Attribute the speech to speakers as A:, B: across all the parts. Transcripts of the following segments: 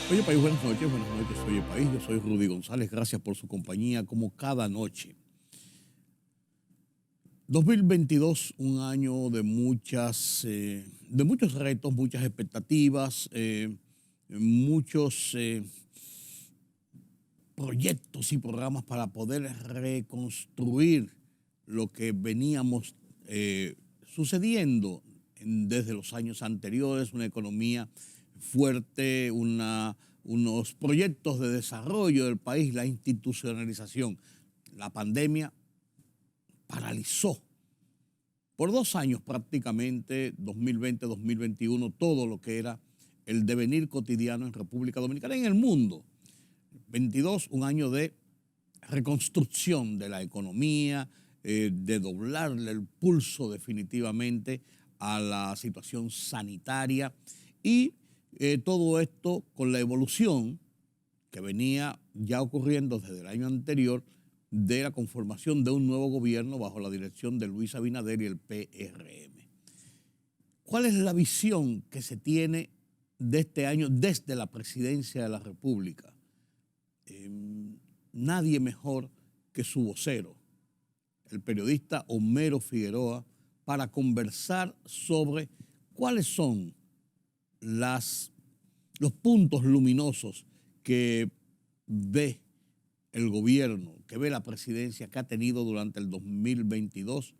A: Oye, país, buenas noches, oye, país, yo soy Rudy González, gracias por su compañía, como cada noche. 2022, un año de muchos retos, muchas expectativas, muchos proyectos y programas para poder reconstruir lo que veníamos sucediendo desde los años anteriores, una economía fuerte, unos proyectos de desarrollo del país, la institucionalización. La pandemia paralizó por 2 años prácticamente, 2020-2021, todo lo que era el devenir cotidiano en República Dominicana y en el mundo. 22, un año de reconstrucción de la economía, de doblarle el pulso definitivamente a la situación sanitaria y todo esto con la evolución que venía ya ocurriendo desde el año anterior de la conformación de un nuevo gobierno bajo la dirección de Luis Abinader y el PRM. ¿Cuál es la visión que se tiene de este año desde la presidencia de la República? Nadie mejor que su vocero, el periodista Homero Figueroa, para conversar sobre cuáles son los puntos luminosos que ve el gobierno, que ve la presidencia que ha tenido durante el 2022,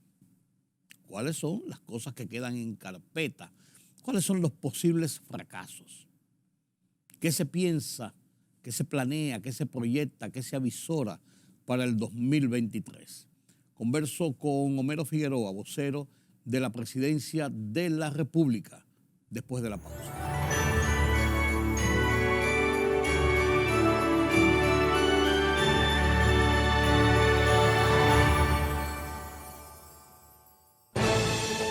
A: cuáles son las cosas que quedan en carpeta, cuáles son los posibles fracasos, qué se piensa, qué se planea, qué se proyecta, qué se avisora para el 2023. Converso con Homero Figueroa, vocero de la presidencia de la República, después de la pausa.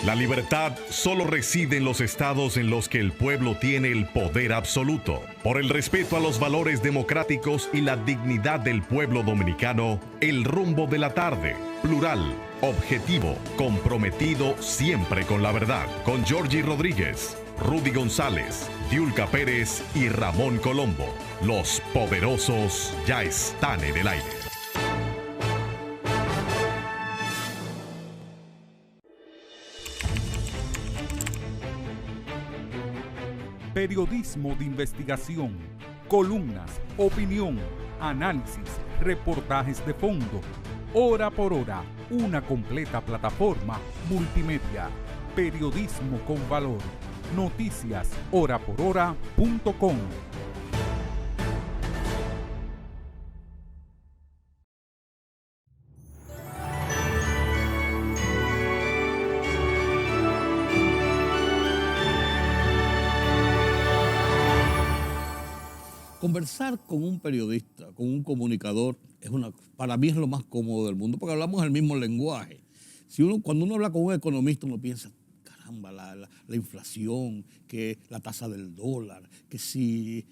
B: La libertad solo reside en los estados en los que el pueblo tiene el poder absoluto. Por el respeto a los valores democráticos y la dignidad del pueblo dominicano, el rumbo de la tarde, plural, objetivo, comprometido siempre con la verdad. Con Georgie Rodríguez, Rudy González, Diulca Pérez y Ramón Colombo. Los poderosos ya están en el aire.
C: Periodismo de investigación, columnas, opinión, análisis, reportajes de fondo. Hora por hora, una completa plataforma multimedia. Periodismo con valor. Noticias horaporhora.com.
A: Conversar con un periodista, con un comunicador, para mí es lo más cómodo del mundo, porque hablamos el mismo lenguaje. Cuando uno habla con un economista, uno piensa, caramba, la inflación, que la tasa del dólar, que si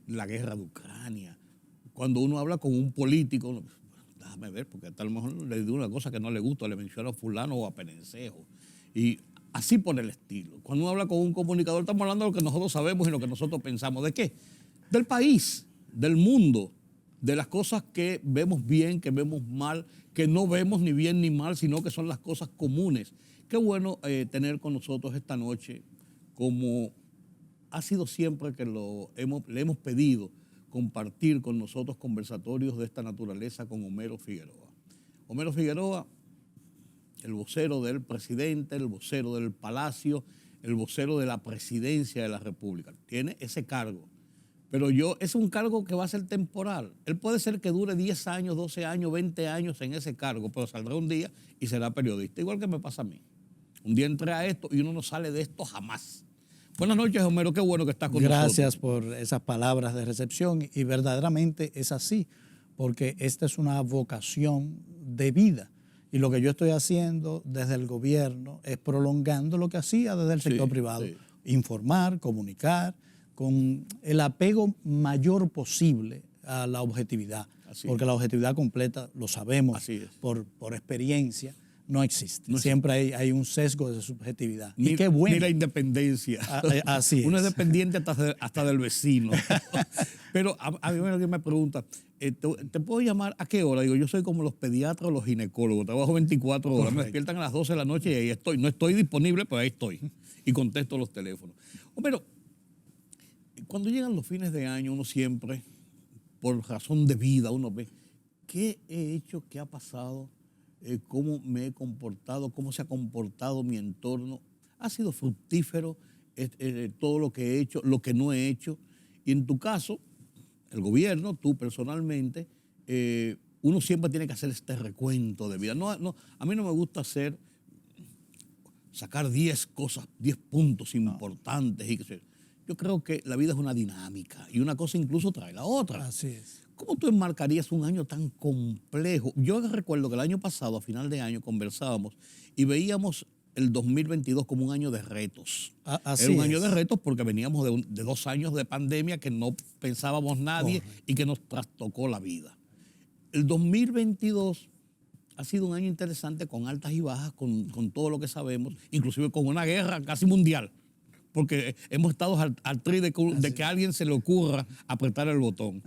A: la guerra de Ucrania. Cuando uno habla con un político, déjame ver, porque a lo mejor le digo una cosa que no le gusta, le menciono a fulano o a Penencejo. Y así por el estilo. Cuando uno habla con un comunicador, estamos hablando de lo que nosotros sabemos y lo que nosotros pensamos. ¿De qué? Del país, del mundo, de las cosas que vemos bien, que vemos mal, que no vemos ni bien ni mal, sino que son las cosas comunes. Qué bueno tener con nosotros esta noche, como ha sido siempre que le hemos pedido compartir con nosotros conversatorios de esta naturaleza con Homero Figueroa. Homero Figueroa, el vocero del presidente, el vocero del Palacio, el vocero de la presidencia de la República. Tiene ese cargo. Pero es un cargo que va a ser temporal. Él puede ser que dure 10 años, 12 años, 20 años en ese cargo, pero saldrá un día y será periodista, igual que me pasa a mí. Un día entré a esto y uno no sale de esto jamás. Buenas noches, Homero, qué bueno que estás con nosotros.
D: Gracias por esas palabras de recepción y verdaderamente es así, porque esta es una vocación de vida. Y lo que yo estoy haciendo desde el gobierno es prolongando lo que hacía desde el sector privado. Sí. Informar, comunicar, con el apego mayor posible a la objetividad, porque la objetividad completa, lo sabemos por experiencia, no existe.
A: No
D: Siempre hay un sesgo de subjetividad.
A: Ni,
D: y qué bueno.
A: ni la independencia.
D: Así es.
A: Uno es dependiente hasta del vecino. Pero a mí alguien me pregunta, ¿te puedo llamar a qué hora? Digo, yo soy como los pediatras o los ginecólogos, trabajo 24 horas, me despiertan a las 12 de la noche y ahí estoy. No estoy disponible, pero ahí estoy. Y contesto los teléfonos. Pero cuando llegan los fines de año, uno siempre, por razón de vida, uno ve, ¿qué he hecho? ¿Qué ha pasado? ¿Cómo me he comportado? ¿Cómo se ha comportado mi entorno? ¿Ha sido fructífero todo lo que he hecho, lo que no he hecho? Y en tu caso, el gobierno, tú personalmente, uno siempre tiene que hacer este recuento de vida. A mí no me gusta sacar 10 cosas, 10 puntos importantes. Yo creo que la vida es una dinámica y una cosa incluso trae la otra.
D: Así es.
A: ¿Cómo tú enmarcarías un año tan complejo? Yo recuerdo que el año pasado, a final de año, conversábamos y veíamos el 2022 como un año de retos. Era un año de retos porque veníamos de 2 años de pandemia que no pensábamos nadie y que nos trastocó la vida. El 2022 ha sido un año interesante con altas y bajas, con todo lo que sabemos, inclusive con una guerra casi mundial, porque hemos estado al tri de que a alguien se le ocurra apretar el botón.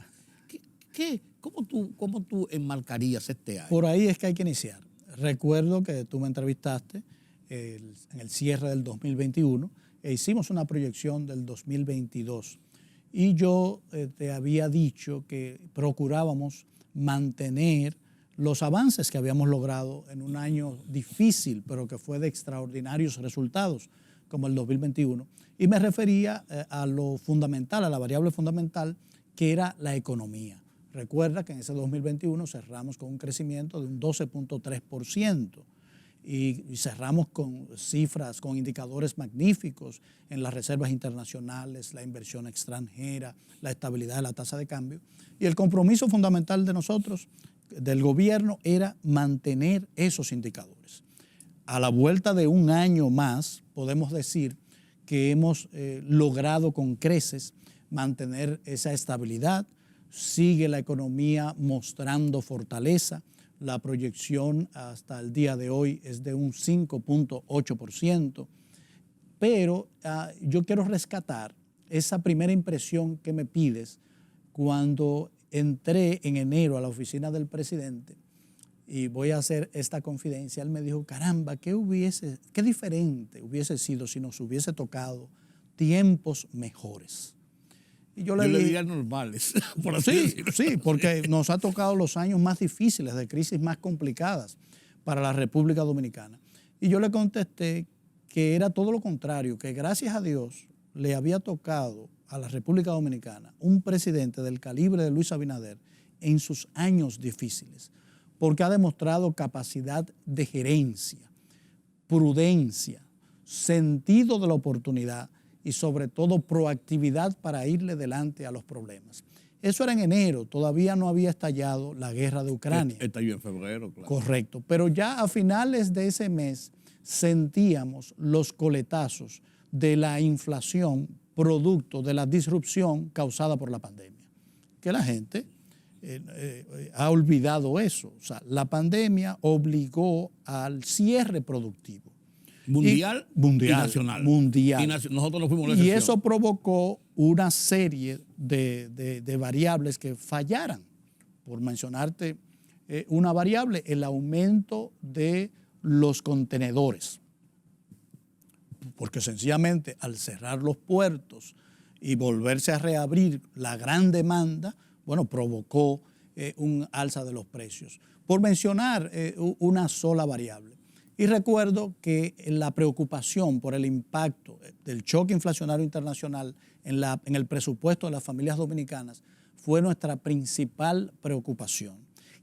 A: ¿Cómo tú enmarcarías este año?
D: Por ahí es que hay que iniciar. Recuerdo que tú me entrevistaste en el cierre del 2021 e hicimos una proyección del 2022. Y yo te había dicho que procurábamos mantener los avances que habíamos logrado en un año difícil, pero que fue de extraordinarios resultados, como el 2021. Y me refería a lo fundamental, a la variable fundamental, que era la economía. Recuerda que en ese 2021 cerramos con un crecimiento de un 12.3% y cerramos con cifras, con indicadores magníficos en las reservas internacionales, la inversión extranjera, la estabilidad de la tasa de cambio. Y el compromiso fundamental de nosotros, del gobierno, era mantener esos indicadores. A la vuelta de un año más, podemos decir que hemos logrado con creces mantener esa estabilidad. Sigue la economía mostrando fortaleza. La proyección hasta el día de hoy es de un 5.8%. Pero yo quiero rescatar esa primera impresión que me pides cuando entré en enero a la oficina del presidente, y voy a hacer esta confidencia. Él me dijo, caramba, qué diferente hubiese sido si nos hubiese tocado tiempos mejores. Y yo le
A: diría normales, por así decirlo.
D: Sí, porque nos ha tocado los años más difíciles, de crisis más complicadas para la República Dominicana. Y yo le contesté que era todo lo contrario, que gracias a Dios le había tocado a la República Dominicana un presidente del calibre de Luis Abinader en sus años difíciles, porque ha demostrado capacidad de gerencia, prudencia, sentido de la oportunidad y sobre todo proactividad para irle delante a los problemas. Eso era en enero, todavía no había estallado la guerra de Ucrania.
A: Estalló en febrero, claro.
D: Correcto, pero ya a finales de ese mes sentíamos los coletazos de la inflación producto de la disrupción causada por la pandemia, que la gente ha olvidado eso. O sea, la pandemia obligó al cierre productivo.
A: Mundial y nacional.
D: Mundial.
A: Nosotros no fuimos la
D: y
A: excepción.
D: eso provocó una serie de variables que fallaran. Por mencionarte una variable, el aumento de los contenedores. Porque sencillamente al cerrar los puertos y volverse a reabrir la gran demanda, bueno, provocó un alza de los precios. Por mencionar una sola variable. Y recuerdo que la preocupación por el impacto del choque inflacionario internacional en el presupuesto de las familias dominicanas fue nuestra principal preocupación,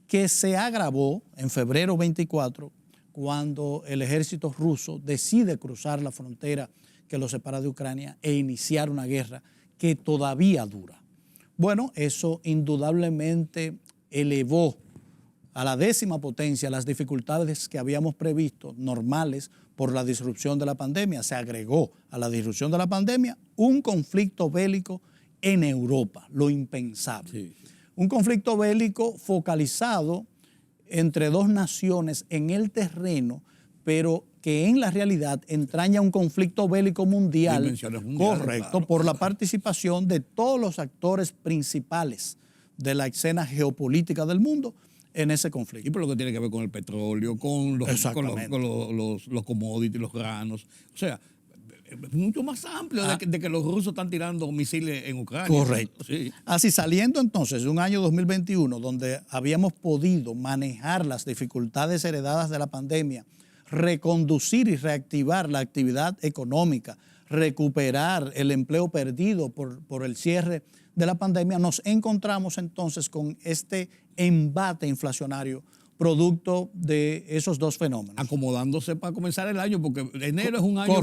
D: que se agravó en febrero 24 cuando el ejército ruso decide cruzar la frontera que lo separa de Ucrania e iniciar una guerra que todavía dura. Bueno, eso indudablemente elevó a la 10ª potencia las dificultades que habíamos previsto normales por la disrupción de la pandemia. Se agregó a la disrupción de la pandemia un conflicto bélico en Europa, lo impensable. Sí. Un conflicto bélico focalizado entre dos naciones en el terreno, pero que en la realidad entraña un conflicto bélico mundial,
A: Dimensiones mundiales,
D: correcto,
A: claro,
D: por la
A: claro.
D: participación de todos los actores principales de la escena geopolítica del mundo en ese conflicto.
A: Y por lo que tiene que ver con el petróleo, con
D: Exactamente.
A: los commodities, los granos. O sea, es mucho más amplio de que los rusos están tirando misiles en Ucrania.
D: Correcto.
A: Sí.
D: Así, saliendo entonces de un año 2021 donde habíamos podido manejar las dificultades heredadas de la pandemia, reconducir y reactivar la actividad económica, recuperar el empleo perdido por el cierre de la pandemia, nos encontramos entonces con este embate inflacionario producto de esos dos fenómenos.
A: Acomodándose para comenzar el año, porque enero es un año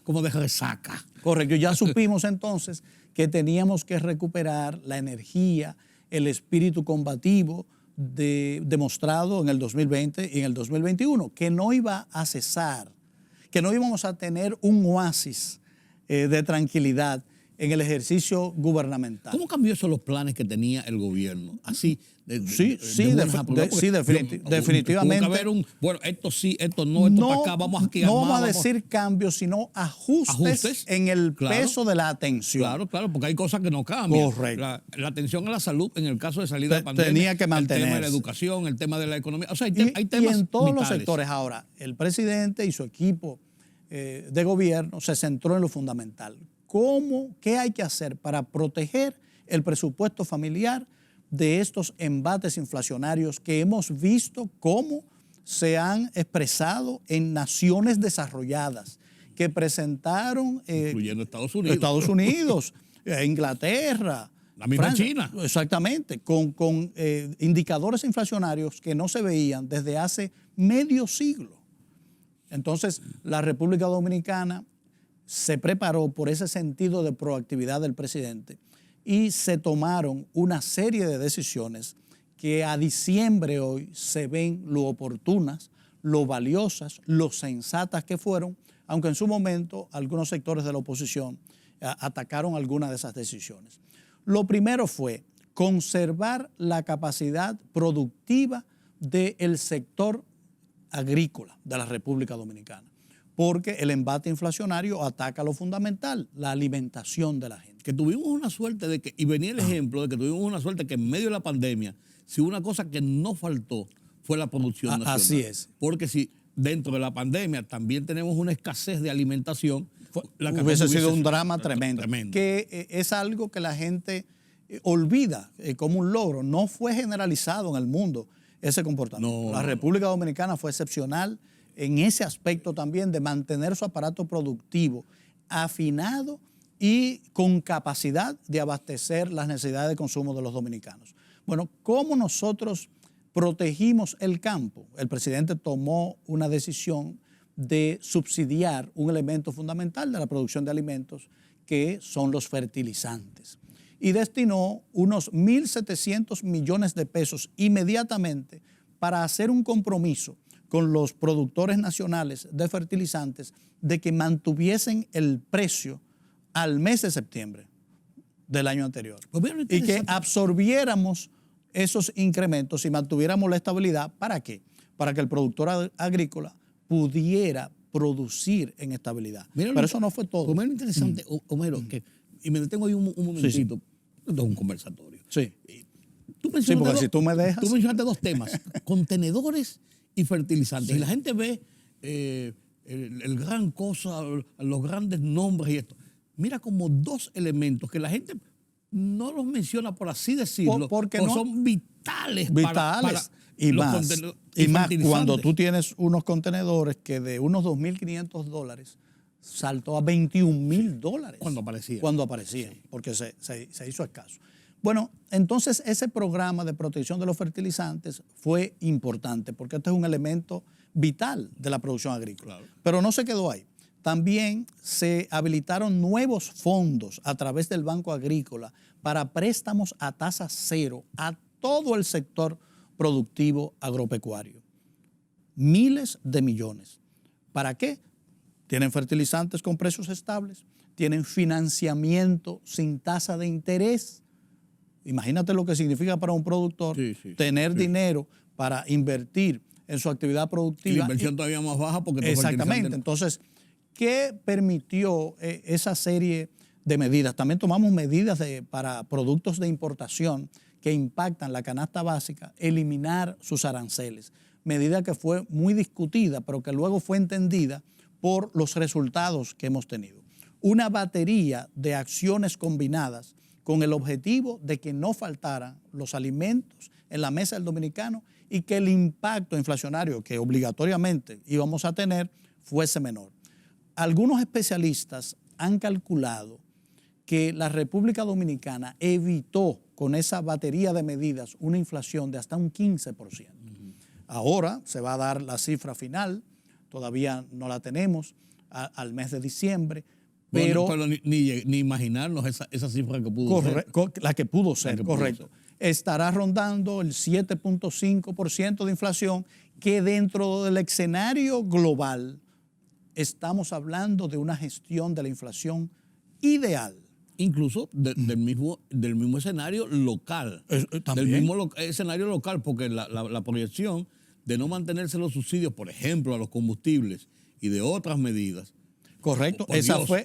A: como de resaca.
D: Correcto, ya supimos entonces que teníamos que recuperar la energía, el espíritu combativo demostrado en el 2020 y en el 2021, que no iba a cesar, que no íbamos a tener un oasis de tranquilidad en el ejercicio gubernamental.
A: ¿Cómo cambió eso los planes que tenía el gobierno? Así,
D: definitivamente.
A: Tuvo que haber bueno, esto sí, esto no, esto para acá, vamos aquí.
D: No vamos a decir cambios, sino ajustes en el
A: claro,
D: peso de la atención.
A: Claro, porque hay cosas que no cambian.
D: Correcto.
A: La atención a la salud en el caso de salir de la pandemia.
D: Tenía que mantenerse.
A: El tema de la educación, el tema de la economía. O sea, hay temas
D: y en todos
A: vitales.
D: los sectores. Ahora, el presidente y su equipo de gobierno se centró en lo fundamental. ¿Qué hay que hacer para proteger el presupuesto familiar de estos embates inflacionarios que hemos visto cómo se han expresado en naciones desarrolladas que presentaron...
A: incluyendo Estados Unidos.
D: Estados Unidos, Inglaterra.
A: La misma
D: Francia,
A: China.
D: Exactamente, con indicadores inflacionarios que no se veían desde hace medio siglo. Entonces, la República Dominicana se preparó por ese sentido de proactividad del presidente y se tomaron una serie de decisiones que a diciembre hoy se ven lo oportunas, lo valiosas, lo sensatas que fueron, aunque en su momento algunos sectores de la oposición atacaron algunas de esas decisiones. Lo primero fue conservar la capacidad productiva del sector agrícola de la República Dominicana, porque el embate inflacionario ataca lo fundamental, la alimentación de la gente.
A: Que tuvimos una suerte de que, y venía el ejemplo de que tuvimos una suerte que en medio de la pandemia, si una cosa que no faltó fue la producción nacional.
D: Así es.
A: Porque si dentro de la pandemia también tenemos una escasez de alimentación,
D: hubiese sido un drama tremendo. Que es algo que la gente olvida como un logro. No fue generalizado en el mundo ese comportamiento. La República Dominicana fue excepcional en ese aspecto también de mantener su aparato productivo afinado y con capacidad de abastecer las necesidades de consumo de los dominicanos. Bueno, ¿cómo nosotros protegimos el campo? El presidente tomó una decisión de subsidiar un elemento fundamental de la producción de alimentos, que son los fertilizantes, y destinó unos 1.700 millones de pesos inmediatamente para hacer un compromiso con los productores nacionales de fertilizantes de que mantuviesen el precio al mes de septiembre del año anterior y que absorbiéramos esos incrementos y mantuviéramos la estabilidad. ¿Para qué? Para que el productor agrícola pudiera producir en estabilidad. Pero eso no fue todo.
A: Homero, interesante, Homero, y me detengo ahí un momentito. Esto es un conversatorio.
D: Sí.
A: Sí,
D: porque si tú me dejas...
A: Tú mencionaste dos temas, contenedores y fertilizantes. Sí. Y la gente ve el gran cosa, los grandes nombres y esto. Mira como dos elementos que la gente no los menciona, por así decirlo, porque no, son vitales para
D: y más cuando tú tienes unos contenedores que de unos $2.500 saltó a $21.000 cuando aparecían, sí, porque se hizo escaso. Bueno, entonces ese programa de protección de los fertilizantes fue importante porque este es un elemento vital de la producción agrícola. Claro. Pero no se quedó ahí. También se habilitaron nuevos fondos a través del Banco Agrícola para préstamos a tasa cero a todo el sector productivo agropecuario. Miles de millones. ¿Para qué? Tienen fertilizantes con precios estables, tienen financiamiento sin tasa de interés. Imagínate lo que significa para un productor tener dinero para invertir en su actividad productiva.
A: Y la inversión todavía más baja porque...
D: Exactamente. Entonces, ¿qué permitió esa serie de medidas? También tomamos medidas para productos de importación que impactan la canasta básica, eliminar sus aranceles. Medida que fue muy discutida, pero que luego fue entendida por los resultados que hemos tenido. Una batería de acciones combinadas con el objetivo de que no faltaran los alimentos en la mesa del dominicano y que el impacto inflacionario que obligatoriamente íbamos a tener fuese menor. Algunos especialistas han calculado que la República Dominicana evitó con esa batería de medidas una inflación de hasta un 15%. Ahora se va a dar la cifra final, todavía no la tenemos al mes de diciembre, pero
A: ni imaginarnos esa cifra que pudo ser.
D: La que pudo ser, correcto. Estará rondando el 7.5% de inflación, que dentro del escenario global estamos hablando de una gestión de la inflación ideal.
A: Incluso del mismo escenario local.
D: También.
A: Del mismo escenario local, porque la proyección de no mantenerse los subsidios, por ejemplo, a los combustibles y de otras medidas.
D: Correcto,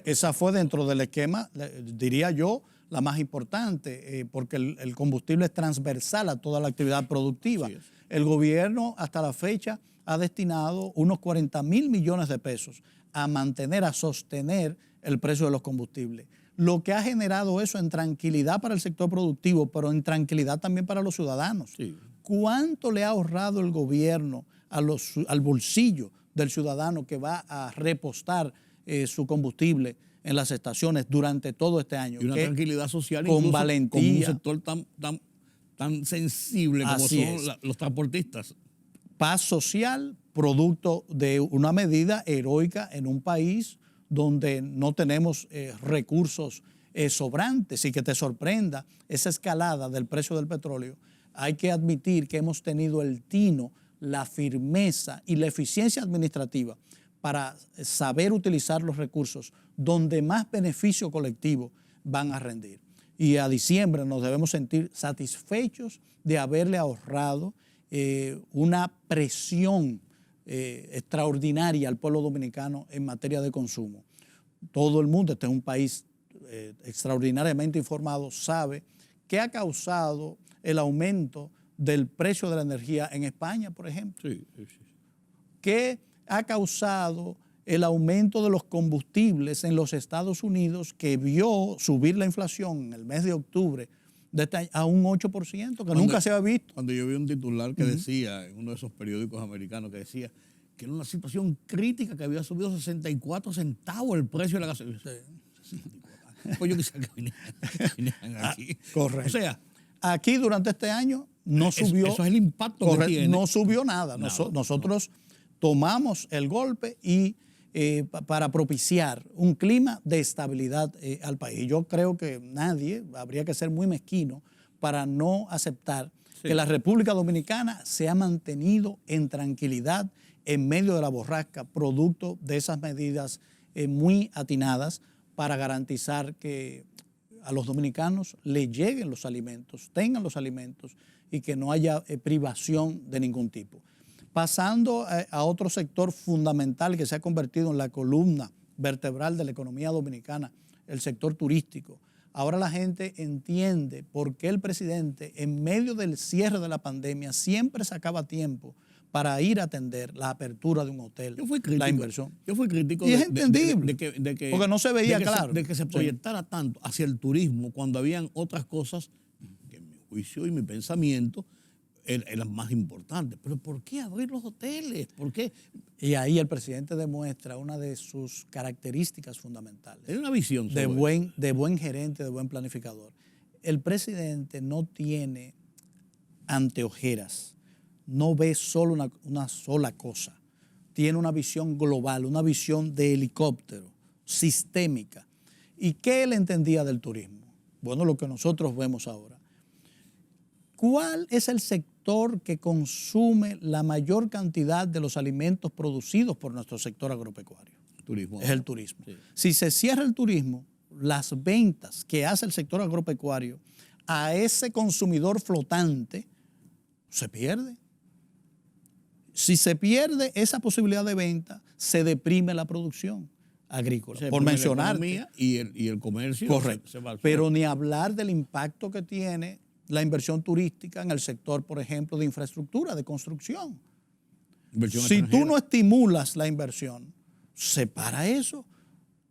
D: esa fue dentro del esquema, diría yo, la más importante, porque el combustible es transversal a toda la actividad productiva. Sí, el gobierno hasta la fecha ha destinado unos 40.000 millones de pesos a mantener, a sostener el precio de los combustibles. Lo que ha generado eso en tranquilidad para el sector productivo, pero en tranquilidad también para los ciudadanos. Sí. ¿Cuánto le ha ahorrado el gobierno al bolsillo del ciudadano que va a repostar su combustible en las estaciones durante todo este año?
A: Y una tranquilidad social
D: con valentía.
A: Con un sector tan sensible como son los transportistas.
D: Paz social, producto de una medida heroica en un país donde no tenemos recursos sobrantes, y que te sorprenda esa escalada del precio del petróleo. Hay que admitir que hemos tenido el tino, la firmeza y la eficiencia administrativa para saber utilizar los recursos donde más beneficio colectivo van a rendir. Y a diciembre nos debemos sentir satisfechos de haberle ahorrado una presión extraordinaria al pueblo dominicano en materia de consumo. Todo el mundo, este es un país extraordinariamente informado, sabe qué ha causado el aumento del precio de la energía en España, por ejemplo. Sí. ¿Qué ha causado el aumento de los combustibles en los Estados Unidos, que vio subir la inflación en el mes de octubre de este año a un 8%, que nunca se había visto?
A: Cuando yo vi un titular que decía, en uno de esos periódicos americanos, que decía que era una situación crítica, que había subido 64 centavos el precio de la gasolina. Sí. Pues yo quisiera que vinieran aquí.
D: Correcto.
A: O sea,
D: aquí durante este año no subió.
A: Eso es el impacto que tiene.
D: No subió nada. Nosotros tomamos el golpe y para propiciar un clima de estabilidad al país. Yo creo que nadie, habría que ser muy mezquino para no aceptar que la República Dominicana se ha mantenido en tranquilidad en medio de la borrasca, producto de esas medidas muy atinadas para garantizar que a los dominicanos les lleguen los alimentos, tengan los alimentos y que no haya privación de ningún tipo. Pasando a otro sector fundamental que se ha convertido en la columna vertebral de la economía dominicana, el sector turístico. Ahora la gente entiende por qué el presidente, en medio del cierre de la pandemia, siempre sacaba tiempo para ir a atender la apertura de un hotel, la inversión.
A: Yo fui crítico
D: y es entendible, porque no se veía claro.
A: De que se proyectara tanto hacia el turismo cuando habían otras cosas que en mi juicio y mi pensamiento eran más importantes. Pero ¿por qué abrir los hoteles? ¿Por qué?
D: Y ahí el presidente demuestra una de sus características fundamentales.
A: Es una visión
D: de buen gerente, de buen planificador. El presidente no tiene anteojeras, no ve solo una sola cosa. Tiene una visión global, una visión de helicóptero, sistémica. ¿Y qué él entendía del turismo? Bueno, lo que nosotros vemos ahora. ¿Cuál es el sector que consume la mayor cantidad de los alimentos producidos por nuestro sector agropecuario?
A: Turismo.
D: Es el turismo. Sí. Si se cierra el turismo, las ventas que hace el sector agropecuario a ese consumidor flotante se pierde. Si se pierde esa posibilidad de venta, se deprime la producción agrícola, por mencionar.
A: Y el comercio.
D: Correcto.
A: Se va al
D: Pero
A: suelo.
D: ni hablar del impacto que tiene la inversión turística en el sector, por ejemplo, de infraestructura, de construcción.
A: Inversión
D: Si tú
A: extranjera.
D: no estimulas la inversión, se para eso.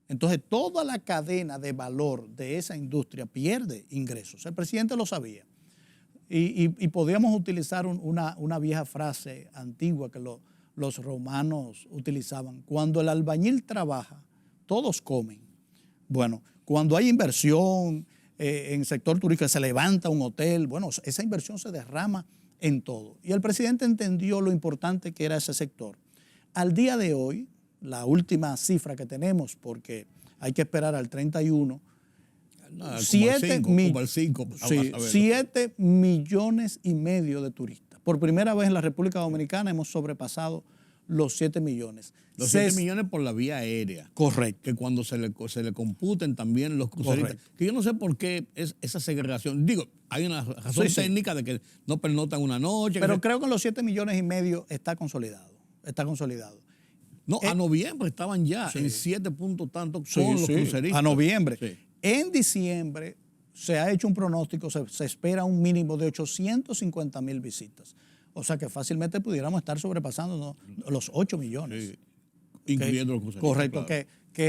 D: Entonces, toda la cadena de valor de esa industria pierde ingresos. El presidente lo sabía. Y podríamos utilizar una vieja frase antigua que los romanos utilizaban. Cuando el albañil trabaja, todos comen. Bueno, cuando hay inversión en sector turístico, se levanta un hotel, bueno, esa inversión se derrama en todo. Y el presidente entendió lo importante que era ese sector. Al día de hoy, la última cifra que tenemos, porque hay que esperar al 31,
A: Nada,
D: 7
A: millones
D: millones y medio de turistas. Por primera vez en la República Dominicana hemos sobrepasado los 7 millones.
A: Los 7 millones por la vía aérea.
D: Correcto.
A: Que cuando se le computen también los cruceristas.
D: Correcto.
A: Que yo no sé por qué es esa segregación. Digo, hay una razón técnica de que no pernoctan una noche.
D: Pero creo que los 7 millones y medio está consolidado. Está consolidado.
A: No, a noviembre estaban ya en 7 puntos tanto con los cruceristas.
D: A noviembre.
A: Sí.
D: En diciembre se ha hecho un pronóstico, se espera un mínimo de 850,000 visitas. O sea que fácilmente pudiéramos estar sobrepasando los 8 millones.
A: Sí. Incluyendo los cruceristas.
D: Correcto,
A: claro.
D: que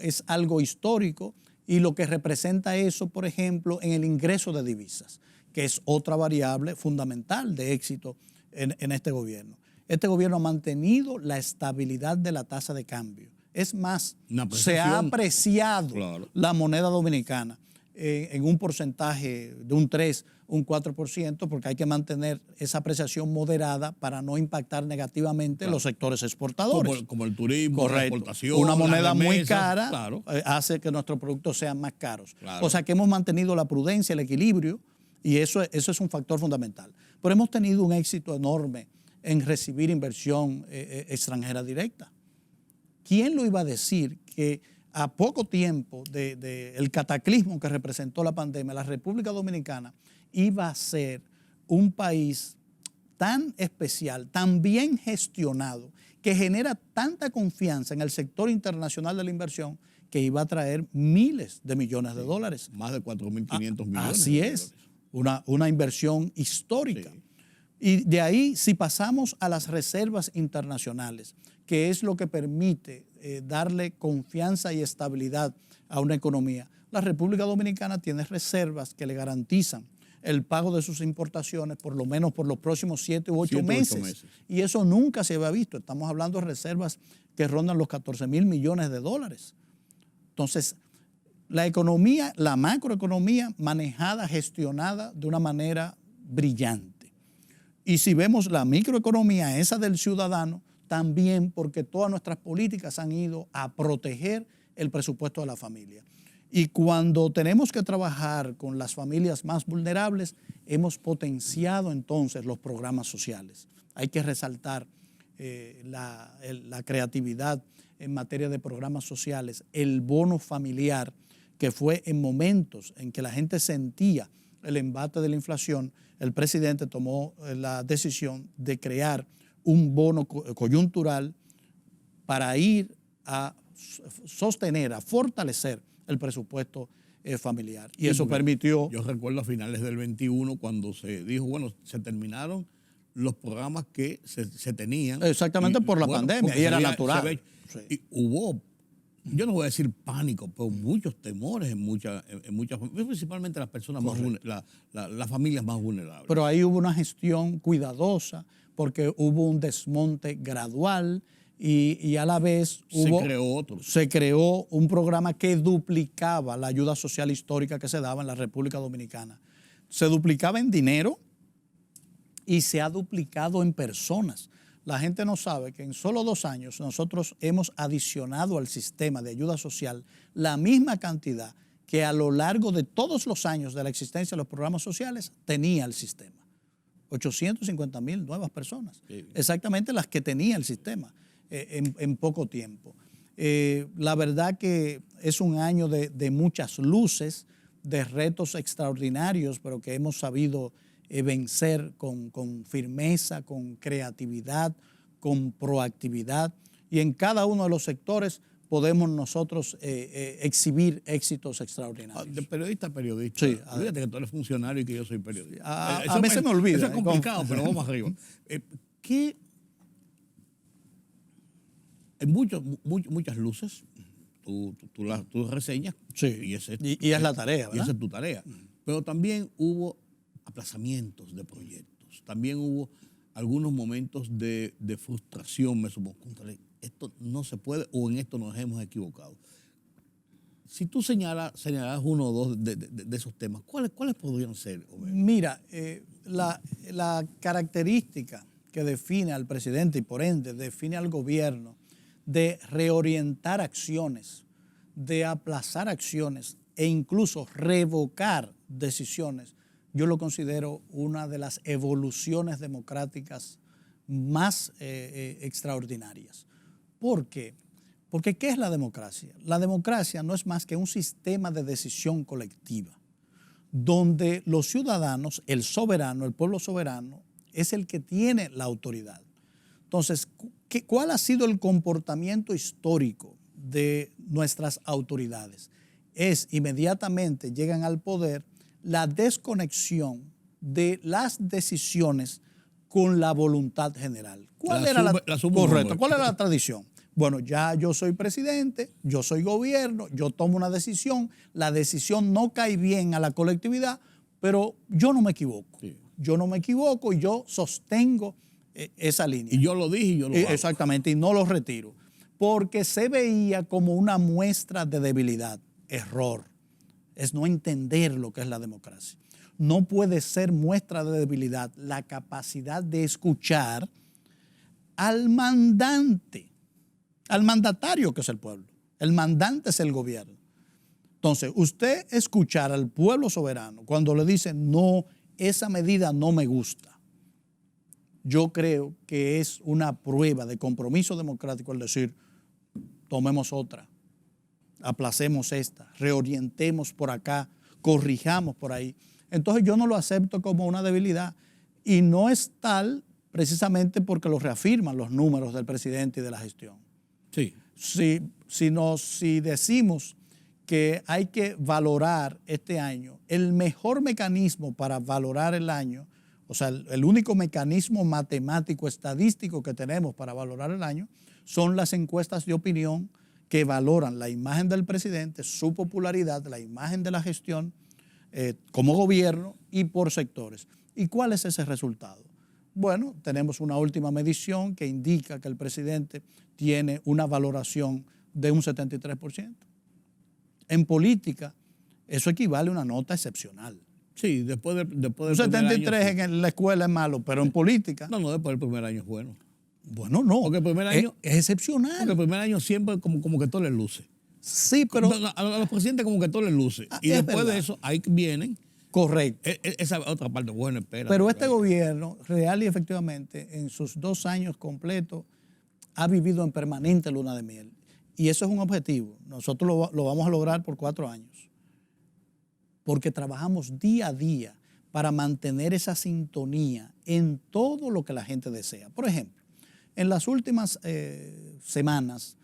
D: es algo histórico y lo que representa eso, por ejemplo, en el ingreso de divisas, que es otra variable fundamental de éxito en este gobierno. Este gobierno ha mantenido la estabilidad de la tasa de cambio. Es más, se ha apreciado la moneda dominicana en un porcentaje de un 3, un 4%, porque hay que mantener esa apreciación moderada para no impactar negativamente los sectores exportadores.
A: Como el turismo, la exportación.
D: Una moneda
A: las
D: muy
A: remesas,
D: cara hace que nuestros productos sean más caros. Claro. O sea que hemos mantenido la prudencia, el equilibrio, y eso es un factor fundamental. Pero hemos tenido un éxito enorme en recibir inversión extranjera directa. ¿Quién lo iba a decir que a poco tiempo del cataclismo que representó la pandemia, la República Dominicana iba a ser un país tan especial, tan bien gestionado, que genera tanta confianza en el sector internacional de la inversión que iba a traer miles de millones de dólares?
A: Más de 4.500 millones.
D: Así es, una inversión histórica. Sí. Y de ahí, si pasamos a las reservas internacionales, que es lo que permite darle confianza y estabilidad a una economía, la República Dominicana tiene reservas que le garantizan el pago de sus importaciones por lo menos por los próximos 7 u 8 meses. Y eso nunca se había visto. Estamos hablando de reservas que rondan los 14,000 millones de dólares. Entonces, la economía, la macroeconomía manejada, gestionada de una manera brillante. Y si vemos la microeconomía, esa del ciudadano, también porque todas nuestras políticas han ido a proteger el presupuesto de la familia. Y cuando tenemos que trabajar con las familias más vulnerables, hemos potenciado entonces los programas sociales. Hay que resaltar la creatividad en materia de programas sociales, el bono familiar, que fue en momentos en que la gente sentía el embate de la inflación, el presidente tomó la decisión de crear un bono coyuntural para ir a sostener, a fortalecer el presupuesto familiar. Y eso permitió...
A: Yo recuerdo a finales del 21 cuando se dijo, bueno, se terminaron los programas que se tenían.
D: Exactamente por la pandemia, y era natural.
A: Sí. Y hubo, yo no voy a decir pánico, pero muchos temores en muchas principalmente las personas más las familias más vulnerables.
D: Pero ahí hubo una gestión cuidadosa, porque hubo un desmonte gradual y a la vez se creó un programa que duplicaba la ayuda social histórica que se daba en la República Dominicana. Se duplicaba en dinero y se ha duplicado en personas. La gente no sabe que en solo 2 años nosotros hemos adicionado al sistema de ayuda social la misma cantidad que a lo largo de todos los años de la existencia de los programas sociales tenía el sistema. 850,000 nuevas personas, exactamente las que tenía el sistema en poco tiempo. La verdad que es un año de muchas luces, de retos extraordinarios, pero que hemos sabido vencer con firmeza, con creatividad, con proactividad y en cada uno de los sectores podemos nosotros exhibir éxitos extraordinarios.
A: De periodista a periodista.
D: Sí,
A: Fíjate que tú eres funcionario y que yo soy periodista.
D: A mí se me olvida.
A: Eso es complicado, pero vamos arriba. ¿Qué? Hay muchas luces, tú las reseñas.
D: Sí,
A: y
D: es la tarea, ¿verdad?
A: Y esa es tu tarea. Pero también hubo aplazamientos de proyectos. También hubo algunos momentos de frustración, me supongo. Esto no se puede o en esto nos hemos equivocado. Si tú señalas uno o dos de esos temas, ¿cuáles podrían ser, Homero?
D: Mira, la característica que define al presidente y por ende define al gobierno de reorientar acciones, de aplazar acciones e incluso revocar decisiones, yo lo considero una de las evoluciones democráticas más extraordinarias. ¿Por qué? Porque ¿qué es la democracia? La democracia no es más que un sistema de decisión colectiva, donde los ciudadanos, el soberano, el pueblo soberano, es el que tiene la autoridad. Entonces, ¿cuál ha sido el comportamiento histórico de nuestras autoridades? Es inmediatamente llegan al poder la desconexión de las decisiones con la voluntad general. ¿Cuál era la tradición? Bueno, ya yo soy presidente, yo soy gobierno, yo tomo una decisión, la decisión no cae bien a la colectividad, pero yo no me equivoco. Sí. Yo no me equivoco y yo sostengo esa línea.
A: Y yo lo dije y yo lo hago.
D: Exactamente, y no lo retiro. Porque se veía como una muestra de debilidad. Error. Es no entender lo que es la democracia. No puede ser muestra de debilidad la capacidad de escuchar al mandante, al mandatario que es el pueblo. El mandante es el gobierno. Entonces, usted escuchar al pueblo soberano cuando le dice, no, esa medida no me gusta. Yo creo que es una prueba de compromiso democrático el decir, tomemos otra, aplacemos esta, reorientemos por acá, corrijamos por ahí. Entonces yo no lo acepto como una debilidad y no es tal precisamente porque lo reafirman los números del presidente y de la gestión.
A: Sí.
D: Si decimos que hay que valorar este año, el mejor mecanismo para valorar el año, o sea, el único mecanismo matemático, estadístico que tenemos para valorar el año, son las encuestas de opinión que valoran la imagen del presidente, su popularidad, la imagen de la gestión como gobierno y por sectores. ¿Y cuál es ese resultado? Bueno, tenemos una última medición que indica que el presidente tiene una valoración de un 73%. En política, eso equivale a una nota excepcional.
A: Sí, después del
D: un 73 año, en la escuela es malo, pero en política...
A: No, después del primer año es bueno.
D: Bueno, no.
A: Porque el primer año
D: es excepcional.
A: Porque el primer año siempre como que todo les luce.
D: Sí, pero...
A: A los presidentes como que todo les luce. Y después de eso, ahí vienen...
D: Correcto.
A: Esa otra parte buena, espera.
D: Pero este gobierno, real y efectivamente, en sus 2 años completos, ha vivido en permanente luna de miel. Y eso es un objetivo. Nosotros lo vamos a lograr por 4 años. Porque trabajamos día a día para mantener esa sintonía en todo lo que la gente desea. Por ejemplo, en las últimas semanas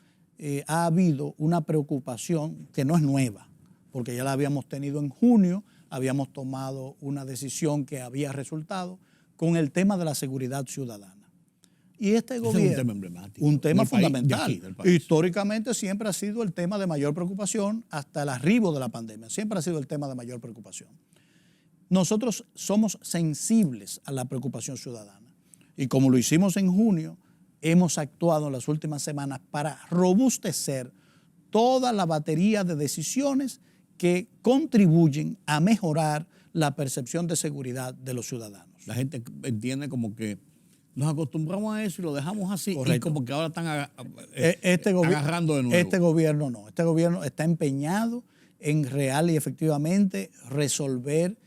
D: ha habido una preocupación que no es nueva, porque ya la habíamos tenido en junio, habíamos tomado una decisión que había resultado con el tema de la seguridad ciudadana. Y este gobierno...
A: Es un tema emblemático.
D: Un tema fundamental. Históricamente siempre ha sido el tema de mayor preocupación hasta el arribo de la pandemia. Siempre ha sido el tema de mayor preocupación. Nosotros somos sensibles a la preocupación ciudadana. Y como lo hicimos en junio, hemos actuado en las últimas semanas para robustecer toda la batería de decisiones que contribuyen a mejorar la percepción de seguridad de los ciudadanos.
A: La gente entiende como que nos acostumbramos a eso y lo dejamos así.
D: Correcto.
A: Y como que ahora están agarrando de nuevo.
D: Este gobierno no. Este gobierno está empeñado en real y efectivamente resolver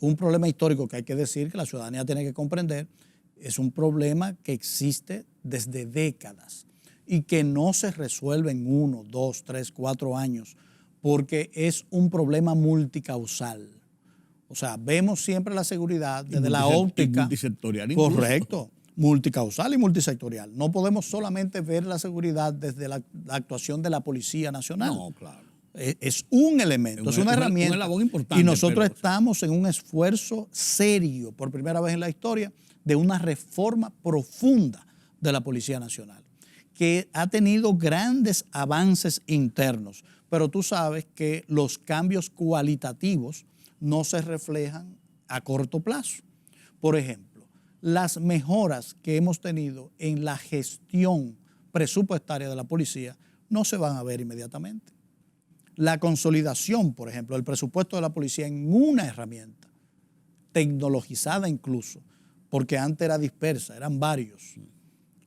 D: un problema histórico que hay que decir que la ciudadanía tiene que comprender. Es un problema que existe desde décadas y que no se resuelve en 1, 2, 3, 4 años porque es un problema multicausal. O sea, vemos siempre la seguridad desde la óptica.
A: Multisectorial.
D: Correcto. multicausal y multisectorial. No podemos solamente ver la seguridad desde la actuación de la Policía Nacional.
A: No, claro.
D: Es un elemento, es una herramienta.
A: Un eslabón importante,
D: y nosotros estamos en un esfuerzo serio, por primera vez en la historia, de una reforma profunda de la Policía Nacional, que ha tenido grandes avances internos, pero tú sabes que los cambios cualitativos no se reflejan a corto plazo. Por ejemplo, las mejoras que hemos tenido en la gestión presupuestaria de la policía no se van a ver inmediatamente. La consolidación, por ejemplo, del presupuesto de la policía en una herramienta, tecnologizada incluso, porque antes era dispersa, eran varios,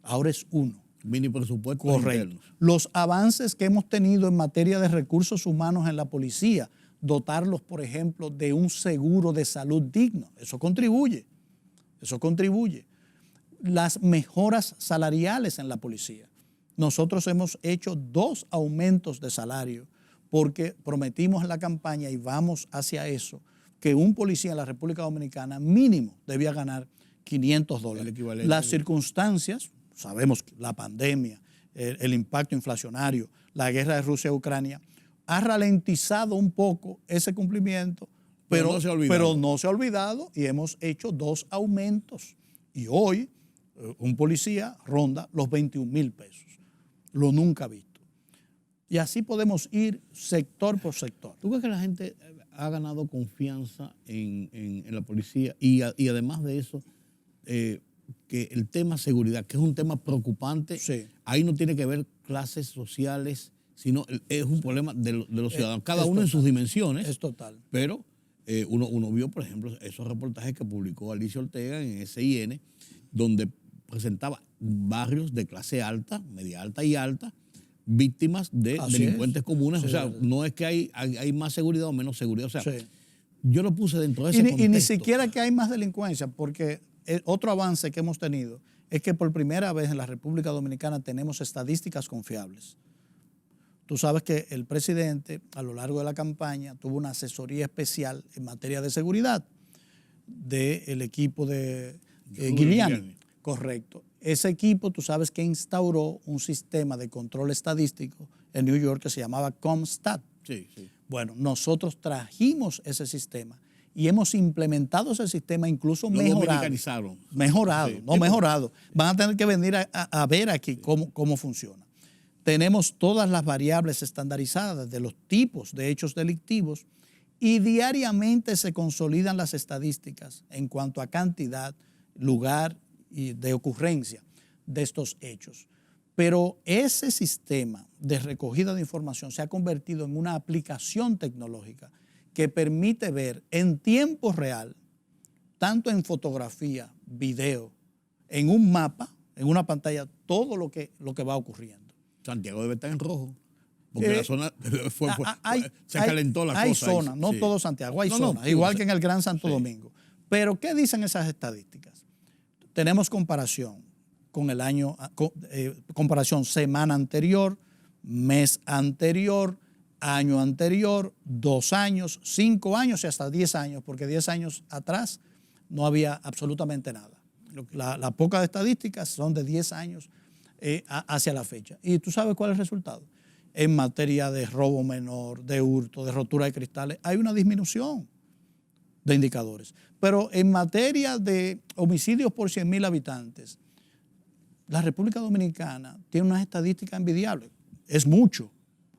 D: ahora es uno.
A: Mini presupuesto.
D: Correcto. Los avances que hemos tenido en materia de recursos humanos en la policía, dotarlos, por ejemplo, de un seguro de salud digno, eso contribuye. Las mejoras salariales en la policía. Nosotros hemos hecho 2 aumentos de salario porque prometimos en la campaña y vamos hacia eso, que un policía en la República Dominicana mínimo debía ganar $500. Las circunstancias, sabemos que la pandemia, el impacto inflacionario, la guerra de Rusia a Ucrania, ha ralentizado un poco ese cumplimiento, pero no se ha olvidado y hemos hecho 2 aumentos. Y hoy un policía ronda los 21,000 pesos, lo nunca visto. Y así podemos ir sector por sector.
A: ¿Tú crees que la gente ha ganado confianza en la policía? Y además de eso, que el tema seguridad, que es un tema preocupante,
D: sí,
A: ahí no tiene que ver clases sociales, sino es un problema de los ciudadanos, cada uno en sus dimensiones.
D: Es total.
A: Pero uno vio, por ejemplo, esos reportajes que publicó Alicia Ortega en SIN, donde presentaba barrios de clase alta, media alta y alta, víctimas de delincuentes comunes. Sí, o sea, no es que hay más seguridad o menos seguridad. O sea, sí, yo lo puse dentro de ese contexto.
D: Y ni siquiera que hay más delincuencia, porque otro avance que hemos tenido es que por primera vez en la República Dominicana tenemos estadísticas confiables. Tú sabes que el presidente a lo largo de la campaña tuvo una asesoría especial en materia de seguridad del equipo de Giuliani. Correcto. Ese equipo, tú sabes que instauró un sistema de control estadístico en New York que se llamaba CompStat.
A: Sí, sí.
D: Bueno, nosotros trajimos ese sistema y hemos implementado ese sistema incluso mejorado. Mejorado, sí, no mejorado. Van a tener que venir a ver aquí cómo funciona. Tenemos todas las variables estandarizadas de los tipos de hechos delictivos y diariamente se consolidan las estadísticas en cuanto a cantidad, lugar y de ocurrencia de estos hechos. Pero ese sistema de recogida de información se ha convertido en una aplicación tecnológica que permite ver en tiempo real, tanto en fotografía, video, en un mapa, en una pantalla, todo lo que va ocurriendo.
A: Santiago debe estar en rojo, porque la zona se calentó la cosa.
D: Hay zonas, no todo Santiago, hay zonas, igual que en el Gran Santo Domingo. Pero ¿qué dicen esas estadísticas? Tenemos comparación con el año, comparación semana anterior, mes anterior, año anterior, 2 años, 5 años y hasta 10 años, porque 10 años atrás no había absolutamente nada. Las pocas estadísticas son de 10 años hacia la fecha. ¿Y tú sabes cuál es el resultado? En materia de robo menor, de hurto, de rotura de cristales, hay una disminución de indicadores. Pero en materia de homicidios por 100,000 habitantes, la República Dominicana tiene unas estadísticas envidiables. Es mucho.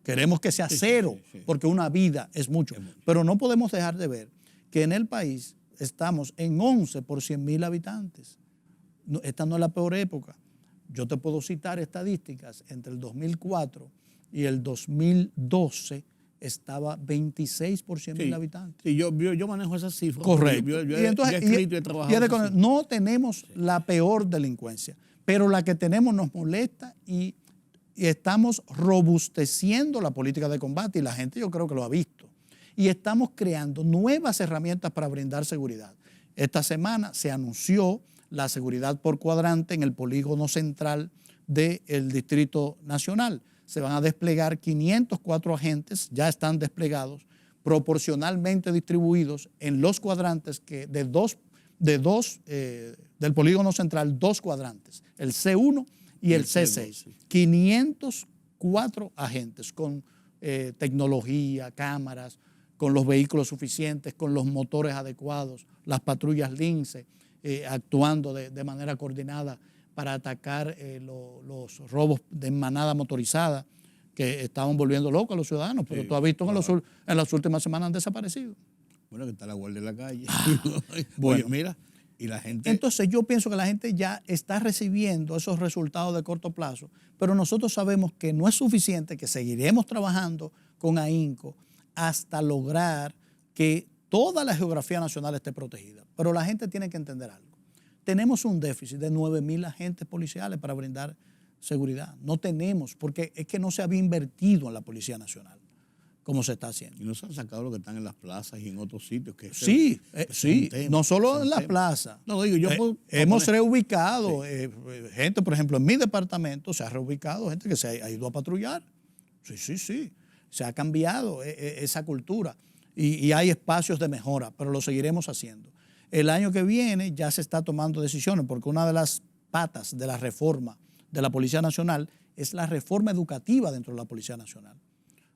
D: Queremos que sea cero, porque una vida es mucho. Pero no podemos dejar de ver que en el país estamos en 11 por 100,000 habitantes. Esta no es la peor época. Yo te puedo citar estadísticas. Entre el 2004 y el 2012 estaba 26 por 100,000 habitantes.
A: Sí, yo manejo esas cifras.
D: Correcto.
A: Yo he escrito y he trabajado.
D: No tenemos la peor delincuencia, pero la que tenemos nos molesta y estamos robusteciendo la política de combate y la gente yo creo que lo ha visto. Y estamos creando nuevas herramientas para brindar seguridad. Esta semana se anunció la seguridad por cuadrante en el polígono central del Distrito Nacional. Se van a desplegar 504 agentes, ya están desplegados, proporcionalmente distribuidos en los cuadrantes de del polígono central, 2 cuadrantes, el C1 y el C6. 504 agentes con tecnología, cámaras, con los vehículos suficientes, con los motores adecuados, las patrullas Lince actuando de manera coordinada para atacar los robos de manada motorizada que estaban volviendo locos a los ciudadanos, pero tú has visto que en las últimas semanas han desaparecido.
A: Bueno, que está la guardia en la calle.
D: Bueno,
A: oye, mira, y la gente...
D: Entonces yo pienso que la gente ya está recibiendo esos resultados de corto plazo, pero nosotros sabemos que no es suficiente, que seguiremos trabajando con AINCO hasta lograr que toda la geografía nacional esté protegida. Pero la gente tiene que entender algo. Tenemos un déficit de 9,000 agentes policiales para brindar seguridad. No tenemos, porque es que no se había invertido en la Policía Nacional como se está haciendo.
A: Y no se han sacado los que están en las plazas y en otros sitios. Que
D: sí, no solo en la plaza.
A: No, digo,
D: hemos reubicado gente, por ejemplo, en mi departamento se ha reubicado gente que se ha ido a patrullar. Sí. Se ha cambiado esa cultura y hay espacios de mejora, pero lo seguiremos haciendo. El año que viene ya se está tomando decisiones porque una de las patas de la reforma de la Policía Nacional es la reforma educativa dentro de la Policía Nacional.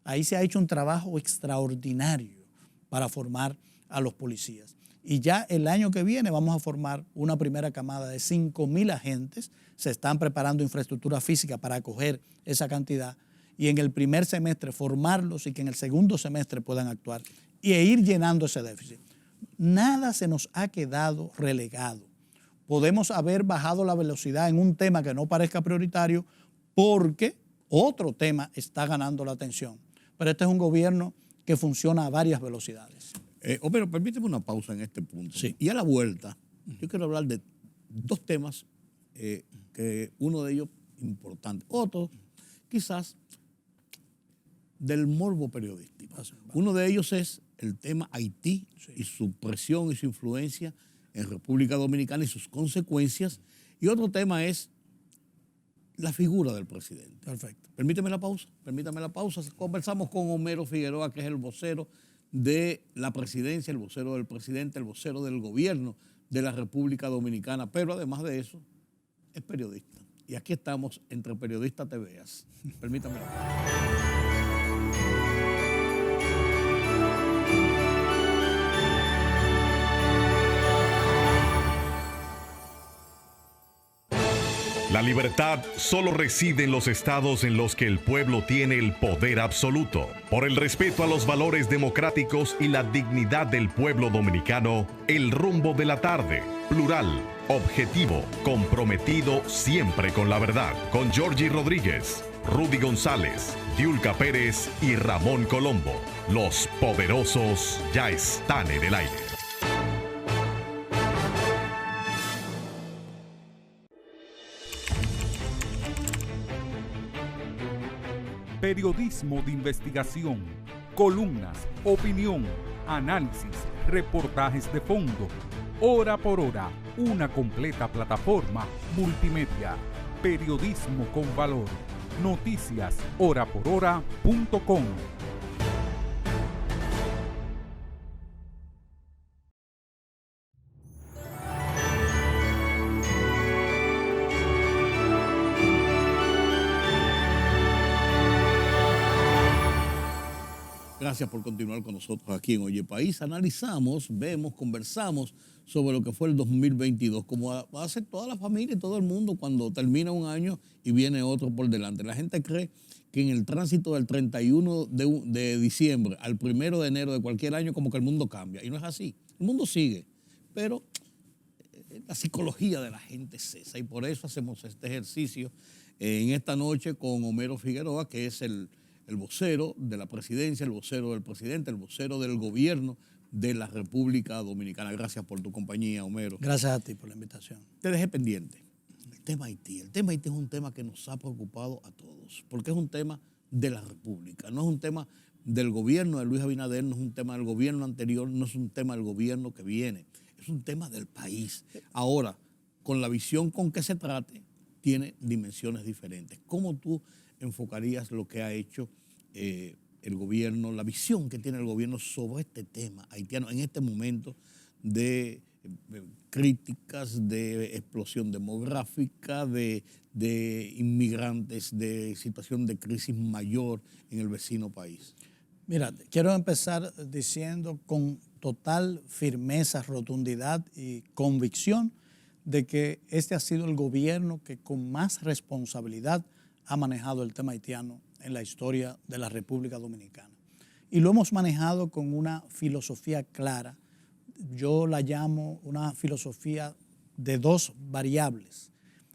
D: Ahí se ha hecho un trabajo extraordinario para formar a los policías. Y ya el año que viene vamos a formar una primera camada de 5,000 agentes. Se están preparando infraestructura física para acoger esa cantidad y en el primer semestre formarlos y que en el segundo semestre puedan actuar e ir llenando ese déficit. Nada se nos ha quedado relegado. Podemos haber bajado la velocidad en un tema que no parezca prioritario porque otro tema está ganando la atención. Pero este es un gobierno que funciona a varias velocidades.
A: Pero permíteme una pausa en este punto.
D: Sí.
A: Y a la vuelta, yo quiero hablar de 2 temas, que uno de ellos importante, otro quizás del morbo periodístico. Uno de ellos es el tema Haití y su presión y su influencia en República Dominicana y sus consecuencias. Y otro tema es la figura del presidente.
D: Perfecto.
A: Permítame la pausa. Conversamos con Homero Figueroa, que es el vocero de la presidencia, el vocero del presidente, el vocero del gobierno de la República Dominicana, pero además de eso, es periodista. Y aquí estamos entre Periodistas TVEAS. Permítame la pausa.
B: La libertad solo reside en los estados en los que el pueblo tiene el poder absoluto. Por el respeto a los valores democráticos y la dignidad del pueblo dominicano, el rumbo de la tarde, plural, objetivo, comprometido siempre con la verdad. Con Georgie Rodríguez, Rudy González, Diulca Pérez y Ramón Colombo. Los poderosos ya están en el aire.
C: Periodismo de investigación, columnas, opinión, análisis, reportajes de fondo. Hora por hora, una completa plataforma multimedia. Periodismo con valor. Noticias horaporhora.com.
A: Gracias por continuar con nosotros aquí en Oye País. Analizamos, vemos, conversamos sobre lo que fue el 2022, como hace toda la familia y todo el mundo cuando termina un año y viene otro por delante. La gente cree que en el tránsito del 31 de diciembre al 1 de enero de cualquier año como que el mundo cambia. Y no es así. El mundo sigue, pero la psicología de la gente cesa. Y por eso hacemos este ejercicio en esta noche con Homero Figueroa, que es el vocero de la presidencia, el vocero del presidente, el vocero del gobierno de la República Dominicana. Gracias por tu compañía, Homero.
D: Gracias a ti por la invitación.
A: Te dejé pendiente. El tema Haití. El tema Haití es un tema que nos ha preocupado a todos, porque es un tema de la República, no es un tema del gobierno de Luis Abinader, no es un tema del gobierno anterior, no es un tema del gobierno que viene, es un tema del país. Ahora, con la visión con que se trate, tiene dimensiones diferentes. ¿Cómo tú enfocarías lo que ha hecho el gobierno, la visión que tiene el gobierno sobre este tema haitiano en este momento de críticas de explosión demográfica, de inmigrantes, de situación de crisis mayor en el vecino país?
D: Mira, quiero empezar diciendo con total firmeza, rotundidad y convicción de que este ha sido el gobierno que con más responsabilidad ha manejado el tema haitiano en la historia de la República Dominicana. Y lo hemos manejado con una filosofía clara. Yo la llamo una filosofía de dos variables.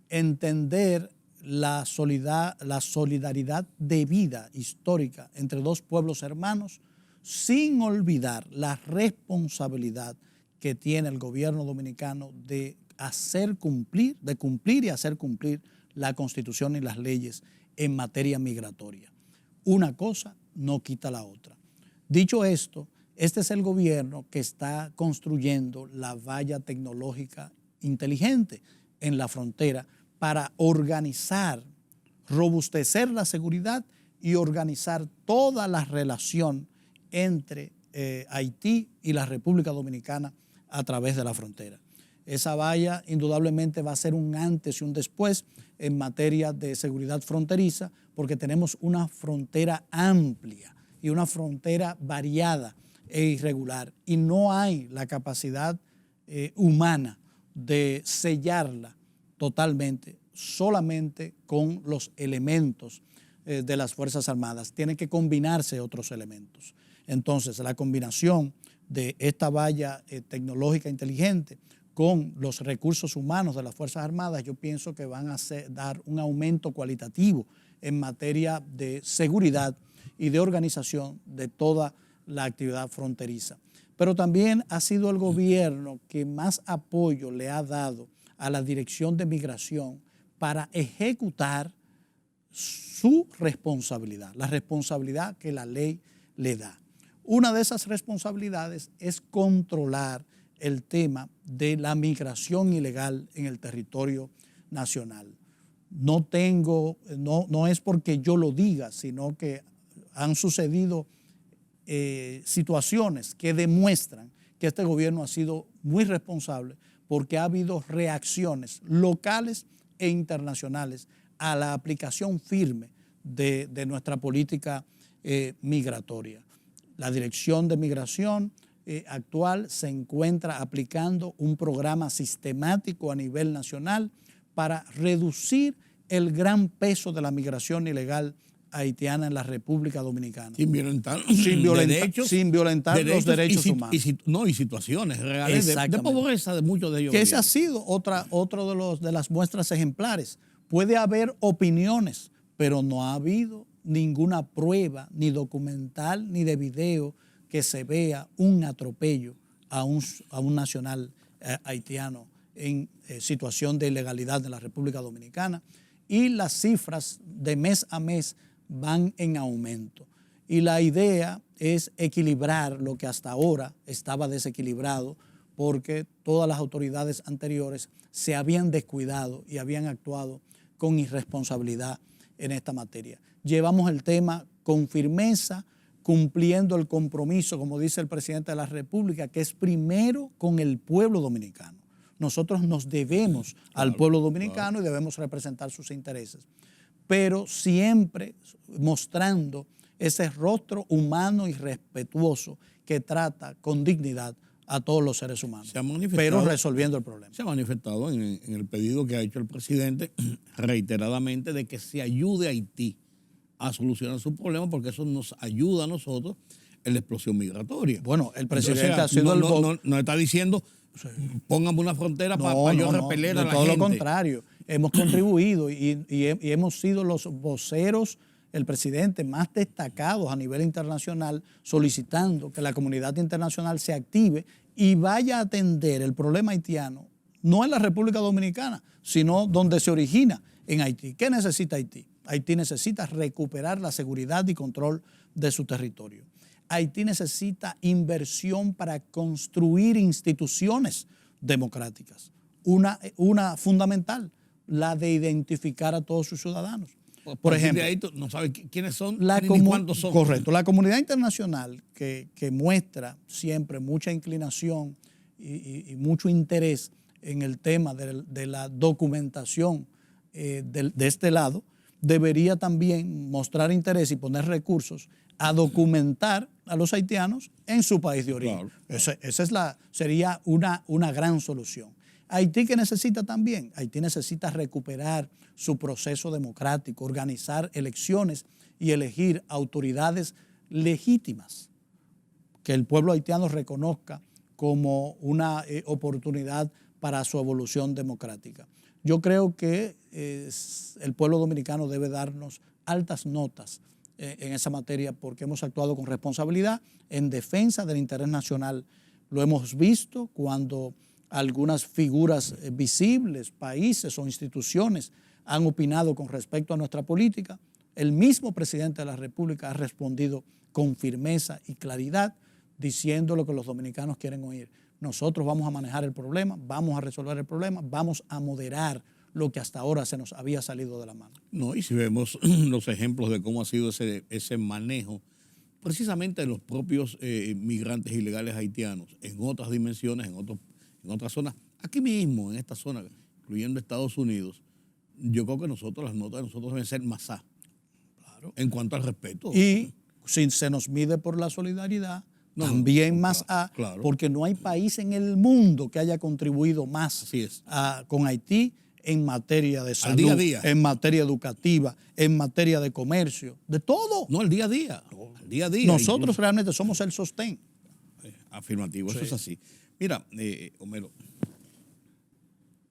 D: Entender la solidaridad de vida histórica entre dos pueblos hermanos, sin olvidar la responsabilidad que tiene el gobierno dominicano de cumplir y hacer cumplir la Constitución y las leyes en materia migratoria. Una cosa no quita la otra. Dicho esto, este es el gobierno que está construyendo la valla tecnológica inteligente en la frontera para organizar, robustecer la seguridad y organizar toda la relación entre Haití y la República Dominicana a través de la frontera. Esa valla indudablemente va a ser un antes y un después en materia de seguridad fronteriza, porque tenemos una frontera amplia y una frontera variada e irregular, y no hay la capacidad humana de sellarla totalmente, solamente con los elementos de las Fuerzas Armadas. Tienen que combinarse otros elementos. Entonces, la combinación de esta valla tecnológica inteligente con los recursos humanos de las Fuerzas Armadas, yo pienso que van a dar un aumento cualitativo en materia de seguridad y de organización de toda la actividad fronteriza. Pero también ha sido el gobierno que más apoyo le ha dado a la Dirección de Migración para ejecutar su responsabilidad, la responsabilidad que la ley le da. Una de esas responsabilidades es controlar el tema de la migración ilegal en el territorio nacional. No es porque yo lo diga, sino que han sucedido situaciones que demuestran que este gobierno ha sido muy responsable, porque ha habido reacciones locales e internacionales a la aplicación firme de nuestra política migratoria. La Dirección de Migración actual se encuentra aplicando un programa sistemático a nivel nacional para reducir el gran peso de la migración ilegal haitiana en la República Dominicana.
A: Sin violentar
D: los derechos humanos.
A: Y situaciones reales de pobreza de muchos de ellos.
D: Que esa ha sido otro de las muestras ejemplares. Puede haber opiniones, pero no ha habido ninguna prueba, ni documental, ni de video, que se vea un atropello a un nacional haitiano en situación de ilegalidad en la República Dominicana. Y las cifras de mes a mes van en aumento. Y la idea es equilibrar lo que hasta ahora estaba desequilibrado, porque todas las autoridades anteriores se habían descuidado y habían actuado con irresponsabilidad en esta materia. Llevamos el tema con firmeza, cumpliendo el compromiso, como dice el presidente de la República, que es primero con el pueblo dominicano. Nosotros nos debemos al pueblo dominicano y debemos representar sus intereses, pero siempre mostrando ese rostro humano y respetuoso que trata con dignidad a todos los seres humanos, pero resolviendo el problema.
A: Se ha manifestado en el pedido que ha hecho el presidente reiteradamente de que se ayude a Haití a solucionar su problema, porque eso nos ayuda a nosotros en la explosión migratoria.
D: Bueno, el presidente ha sido
A: no está diciendo póngame una frontera para yo repeler a la gente.
D: Todo lo contrario, hemos contribuido y hemos sido los voceros, el presidente, más destacados a nivel internacional, solicitando que la comunidad internacional se active y vaya a atender el problema haitiano, no en la República Dominicana, sino donde se origina, en Haití. ¿Qué necesita Haití? Haití necesita recuperar la seguridad y control de su territorio. Haití necesita inversión para construir instituciones democráticas. Una fundamental, la de identificar a todos sus ciudadanos. Por ejemplo,
A: ahí no sabe quiénes son ni cuántos son.
D: Correcto. La comunidad internacional que muestra siempre mucha inclinación y mucho interés en el tema de la documentación de este lado, debería también mostrar interés y poner recursos a documentar a los haitianos en su país de origen. Claro. Esa sería una gran solución. Haití, ¿qué necesita también? Haití necesita recuperar su proceso democrático, organizar elecciones y elegir autoridades legítimas que el pueblo haitiano reconozca como una oportunidad para su evolución democrática. Yo creo que el pueblo dominicano debe darnos altas notas en esa materia porque hemos actuado con responsabilidad en defensa del interés nacional. Lo hemos visto cuando algunas figuras visibles, países o instituciones han opinado con respecto a nuestra política. El mismo presidente de la República ha respondido con firmeza y claridad diciendo lo que los dominicanos quieren oír. Nosotros vamos a manejar el problema, vamos a resolver el problema, vamos a moderar lo que hasta ahora se nos había salido de la mano.
A: No, y si vemos los ejemplos de cómo ha sido ese manejo precisamente de los propios migrantes ilegales haitianos en otras dimensiones, en otras zonas, aquí mismo, en esta zona, incluyendo Estados Unidos, yo creo que las notas de nosotros deben ser más A, claro, en cuanto al respeto.
D: Y si se nos mide por la solidaridad, también más A, claro, porque no hay país en el mundo que haya contribuido más con Haití en materia de salud,
A: día a día,
D: en materia educativa, en materia de comercio, de todo.
A: No, al día a día. Al día a día.
D: Nosotros incluso realmente somos el sostén.
A: Afirmativo, eso es así. Mira, Homero,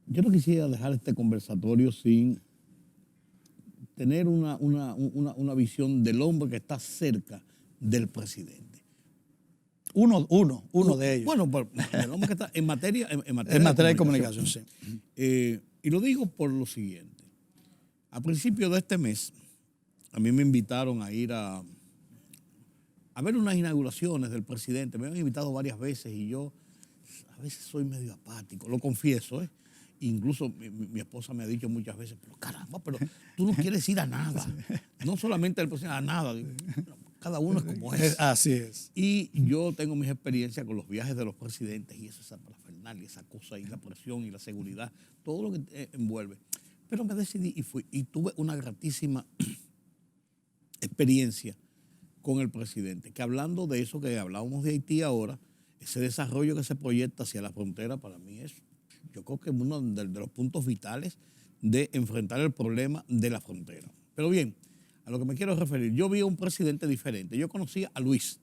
A: yo no quisiera dejar este conversatorio sin tener una visión del hombre que está cerca del presidente.
D: Uno de ellos.
A: Bueno, el hombre que está en materia
D: de comunicación, sí.
A: Y lo digo por lo siguiente. A principios de este mes, a mí me invitaron a ir a ver unas inauguraciones del presidente. Me han invitado varias veces y yo a veces soy medio apático, lo confieso, ¿eh? Incluso mi esposa me ha dicho muchas veces, pero caramba, pero tú no quieres ir a nada. No solamente al presidente, a nada. Cada uno es como es.
D: Así es.
A: Y yo tengo mis experiencias con los viajes de los presidentes y esa parafernalia, esa cosa y la presión y la seguridad, todo lo que envuelve. Pero me decidí y fui y tuve una gratísima experiencia con el presidente, que hablando de eso que hablábamos de Haití ahora, ese desarrollo que se proyecta hacia la frontera para mí es, yo creo que es uno de los puntos vitales de enfrentar el problema de la frontera. Pero bien, a lo que me quiero referir, yo vi a un presidente diferente. Yo conocía a Luis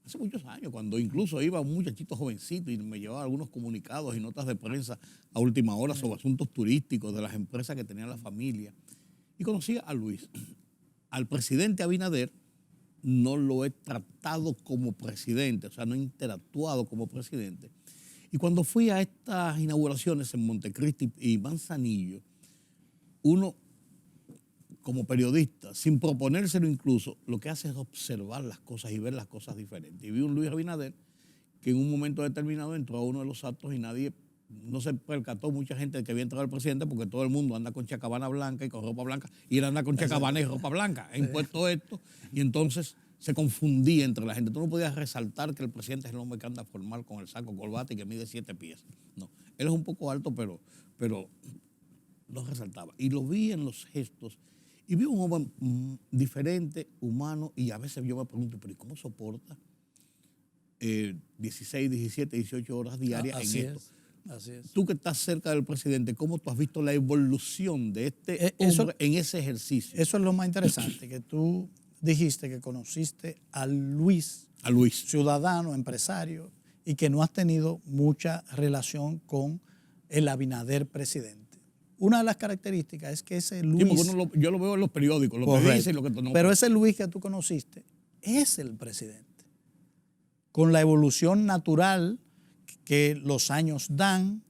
A: hace muchos años, cuando incluso iba un muchachito jovencito y me llevaba algunos comunicados y notas de prensa a última hora sobre asuntos turísticos de las empresas que tenía la familia. Y conocía a Luis. Al presidente Abinader no lo he tratado como presidente, o sea, no he interactuado como presidente. Y cuando fui a estas inauguraciones en Montecristi y Manzanillo, uno, como periodista, sin proponérselo incluso, lo que hace es observar las cosas y ver las cosas diferentes. Y vi un Luis Abinader que en un momento determinado entró a uno de los actos y no se percató mucha gente de que había entrado el presidente porque todo el mundo anda con chacabana blanca y con ropa blanca y él anda con chacabana y ropa blanca. Ha impuesto esto y entonces se confundía entre la gente. Tú no podías resaltar que el presidente es el hombre que anda formal con el saco corbata y que mide 7 pies. No, él es un poco alto, pero no resaltaba. Y lo vi en los gestos y vi un hombre diferente, humano, y a veces yo me pregunto, pero ¿y cómo soporta 16, 17, 18 horas diarias en esto?
D: Así es.
A: Tú que estás cerca del presidente, ¿cómo tú has visto la evolución de este hombre en ese ejercicio?
D: Eso es lo más interesante, que tú dijiste que conociste a Luis, ciudadano, empresario, y que no has tenido mucha relación con el Abinader presidente. Una de las características es que ese Luis...
A: Sí, yo lo veo en los periódicos, lo que dice y lo que no.
D: Pero ese Luis que tú conociste es el presidente. Con la evolución natural que los años dan,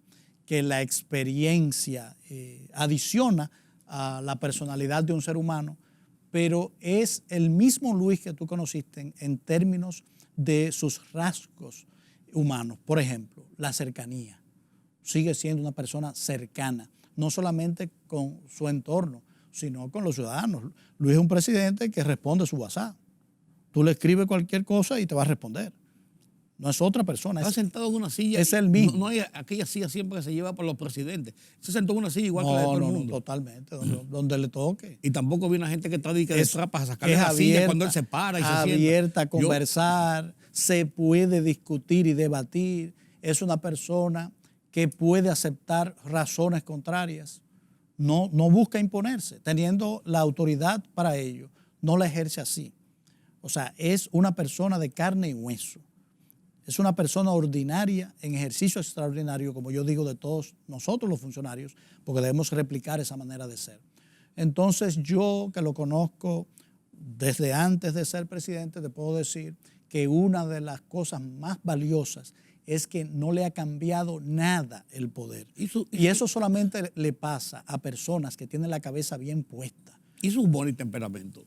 D: que la experiencia adiciona a la personalidad de un ser humano, pero es el mismo Luis que tú conociste en términos de sus rasgos humanos. Por ejemplo, la cercanía. Sigue siendo una persona cercana, no solamente con su entorno, sino con los ciudadanos. Luis es un presidente que responde su WhatsApp. Tú le escribes cualquier cosa y te va a responder. No es otra persona.
A: Está sentado en una silla.
D: Es el mismo.
A: No hay aquella silla siempre que se lleva por los presidentes. Se sentó en una silla igual que la de todo el mundo.
D: No, totalmente, donde le toque.
A: Y tampoco viene una gente que está detrás para sacarle la
D: abierta,
A: silla cuando él se para y se sienta.
D: Abierta a conversar, se puede discutir y debatir. Es una persona que puede aceptar razones contrarias. No busca imponerse, teniendo la autoridad para ello. No la ejerce así. O sea, es una persona de carne y hueso. Es una persona ordinaria en ejercicio extraordinario, como yo digo de todos nosotros los funcionarios, porque debemos replicar esa manera de ser. Entonces yo, que lo conozco desde antes de ser presidente, te puedo decir que una de las cosas más valiosas es que no le ha cambiado nada el poder. Y eso solamente le pasa a personas que tienen la cabeza bien puesta.
A: Y su humor y temperamento.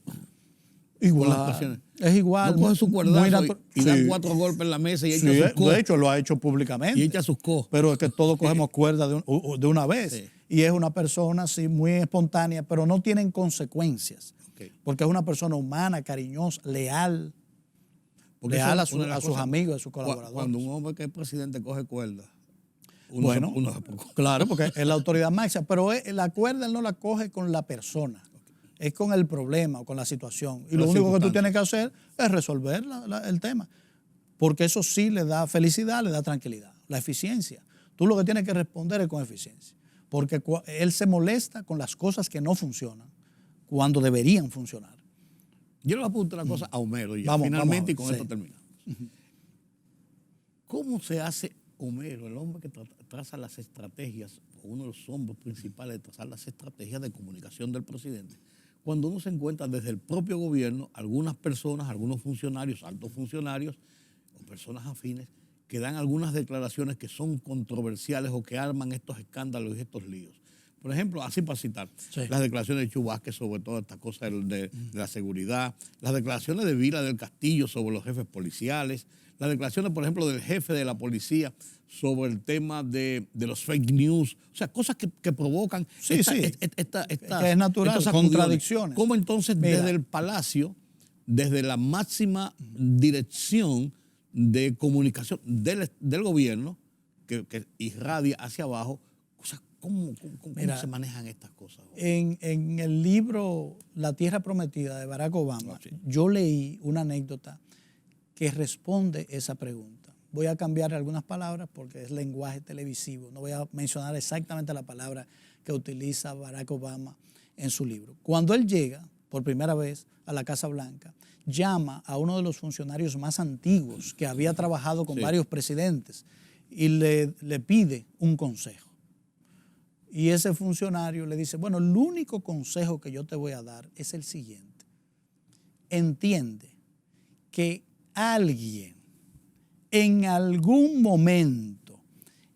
D: Igual, es igual.
A: No coge su cuerdazo y da 4 golpes en la mesa y echa sus cos.
D: De hecho, lo ha hecho públicamente.
A: Y echa sus cos.
D: Pero es que todos cogemos cuerda de una vez.
A: Sí.
D: Y es una persona así muy espontánea, pero no tienen consecuencias.
A: Okay.
D: Porque es una persona humana, cariñosa, leal.
A: Porque
D: leal
A: eso,
D: a sus amigos, a sus colaboradores.
A: Cuando un hombre que es presidente coge cuerda,
D: uno claro, porque es la autoridad máxima. Pero la cuerda él no la coge con la persona. Es con el problema o con la situación. Y lo único que tú tienes que hacer es resolver el tema. Porque eso sí le da felicidad, le da tranquilidad. La eficiencia. Tú lo que tienes que responder es con eficiencia. Porque él se molesta con las cosas que no funcionan cuando deberían funcionar.
A: Yo le voy a apuntar una cosa a Homero ya,
D: vamos,
A: finalmente, y con esto terminamos. ¿Cómo se hace Homero, el hombre que traza las estrategias, o uno de los hombres principales de trazar las estrategias de comunicación del presidente, cuando uno se encuentra desde el propio gobierno, algunas personas, algunos funcionarios, altos funcionarios o personas afines, que dan algunas declaraciones que son controversiales o que arman estos escándalos y estos líos? Por ejemplo, así para citar, las declaraciones de Chu Vázquez sobre toda esta cosa de la seguridad, las declaraciones de Vila del Castillo sobre los jefes policiales, las declaraciones, por ejemplo, del jefe de la policía sobre el tema de los fake news, o sea, cosas que provocan
D: que es natural, contradicciones.
A: ¿Cómo entonces desde el Palacio, desde la máxima dirección de comunicación del gobierno, que irradia hacia abajo, ¿cómo se manejan estas cosas?
D: En el libro La Tierra Prometida de Barack Obama, yo leí una anécdota que responde esa pregunta. Voy a cambiar algunas palabras porque es lenguaje televisivo. No voy a mencionar exactamente la palabra que utiliza Barack Obama en su libro. Cuando él llega por primera vez a la Casa Blanca, llama a uno de los funcionarios más antiguos que había trabajado con varios presidentes y le pide un consejo. Y ese funcionario le dice, bueno, el único consejo que yo te voy a dar es el siguiente. Entiende que alguien en algún momento,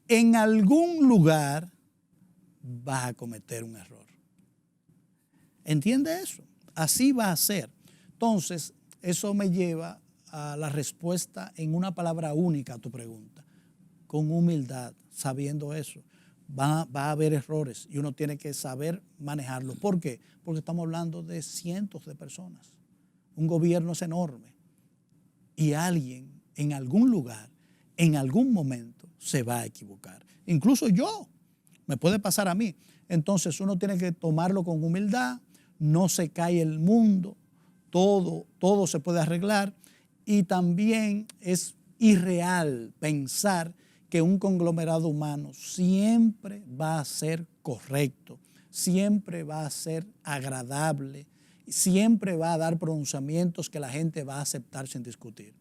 D: en algún lugar, va a cometer un error. ¿Entiende eso? Así va a ser. Entonces, eso me lleva a la respuesta en una palabra única a tu pregunta. Con humildad, sabiendo eso. Va a haber errores y uno tiene que saber manejarlo. ¿Por qué? Porque estamos hablando de cientos de personas. Un gobierno es enorme y alguien en algún lugar, en algún momento, se va a equivocar. Incluso yo, me puede pasar a mí. Entonces uno tiene que tomarlo con humildad, no se cae el mundo, todo se puede arreglar y también es irreal pensar que un conglomerado humano siempre va a ser correcto, siempre va a ser agradable, siempre va a dar pronunciamientos que la gente va a aceptar sin discutir.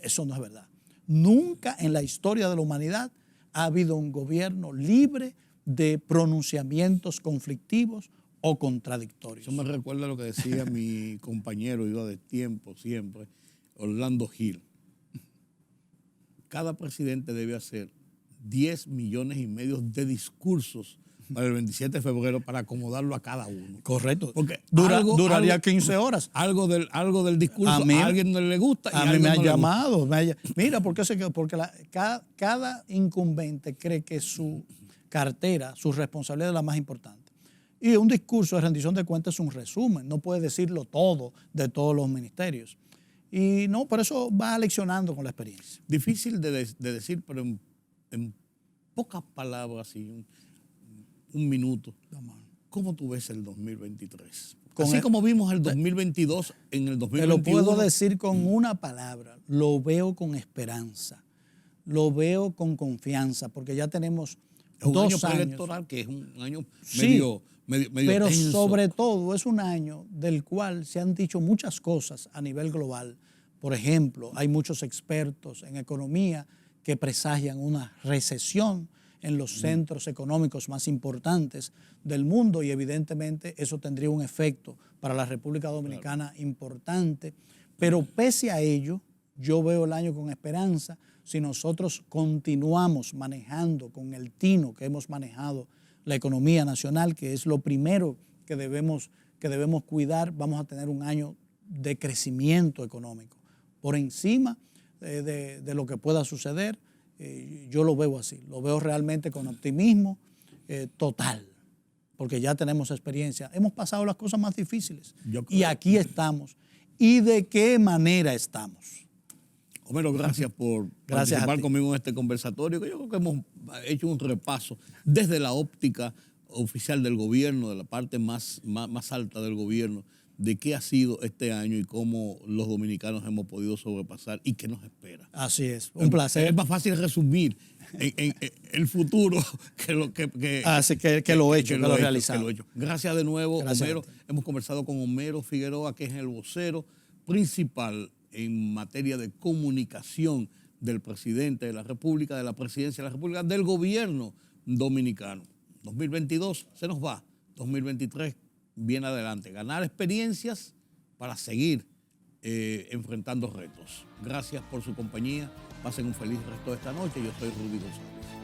D: Eso no es verdad. Nunca en la historia de la humanidad ha habido un gobierno libre de pronunciamientos conflictivos o contradictorios.
A: Eso me recuerda lo que decía mi compañero, iba de tiempo siempre, Orlando Gil. Cada presidente debe hacer 10 millones y medio de discursos para el 27 de febrero para acomodarlo a cada uno.
D: Correcto.
A: Porque
D: duraría 15 horas.
A: Algo del discurso a alguien no le gusta.
D: A mí me ha llamado. Mira, porque cada incumbente cree que su cartera, su responsabilidad es la más importante. Y un discurso de rendición de cuentas es un resumen. No puede decirlo todo de todos los ministerios. Y no, por eso va leccionando con la experiencia.
A: Difícil de decir, pero en pocas palabras y un minuto, ¿cómo tú ves el 2023? Así como vimos el 2022 en el 2021.
D: Te lo puedo decir con una palabra, lo veo con esperanza, lo veo con confianza, porque ya tenemos
A: es un
D: 2
A: año
D: años.
A: preelectoral, que es un año
D: Sí,
A: medio
D: pero
A: tenso.
D: sobre todo es un año del cual se han dicho muchas cosas a nivel global. Por ejemplo, hay muchos expertos en economía que presagian una recesión en los centros económicos más importantes del mundo y evidentemente eso tendría un efecto para la República Dominicana importante. Pero pese a ello, yo veo el año con esperanza. Si nosotros continuamos manejando con el tino que hemos manejado la economía nacional, que es lo primero que debemos cuidar, vamos a tener un año de crecimiento económico. Por encima de lo que pueda suceder, yo lo veo así, lo veo realmente con optimismo total, porque ya tenemos experiencia. Hemos pasado las cosas más difíciles y aquí estamos. ¿Y de qué manera estamos?
A: Homero, gracias por participar conmigo en este conversatorio, que yo creo que hemos hecho un repaso desde la óptica oficial del gobierno, de la parte más alta del gobierno, de qué ha sido este año y cómo los dominicanos hemos podido sobrepasar y qué nos espera.
D: Así es, un placer.
A: Es más fácil resumir en el futuro que lo realizado. Gracias de nuevo, Homero. Hemos conversado con Homero Figueroa, que es el vocero principal en materia de comunicación del presidente de la República, de la presidencia de la República, del gobierno dominicano. 2022 se nos va, 2023 viene adelante. Ganar experiencias para seguir enfrentando retos. Gracias por su compañía. Pasen un feliz resto de esta noche. Yo soy Rudy González.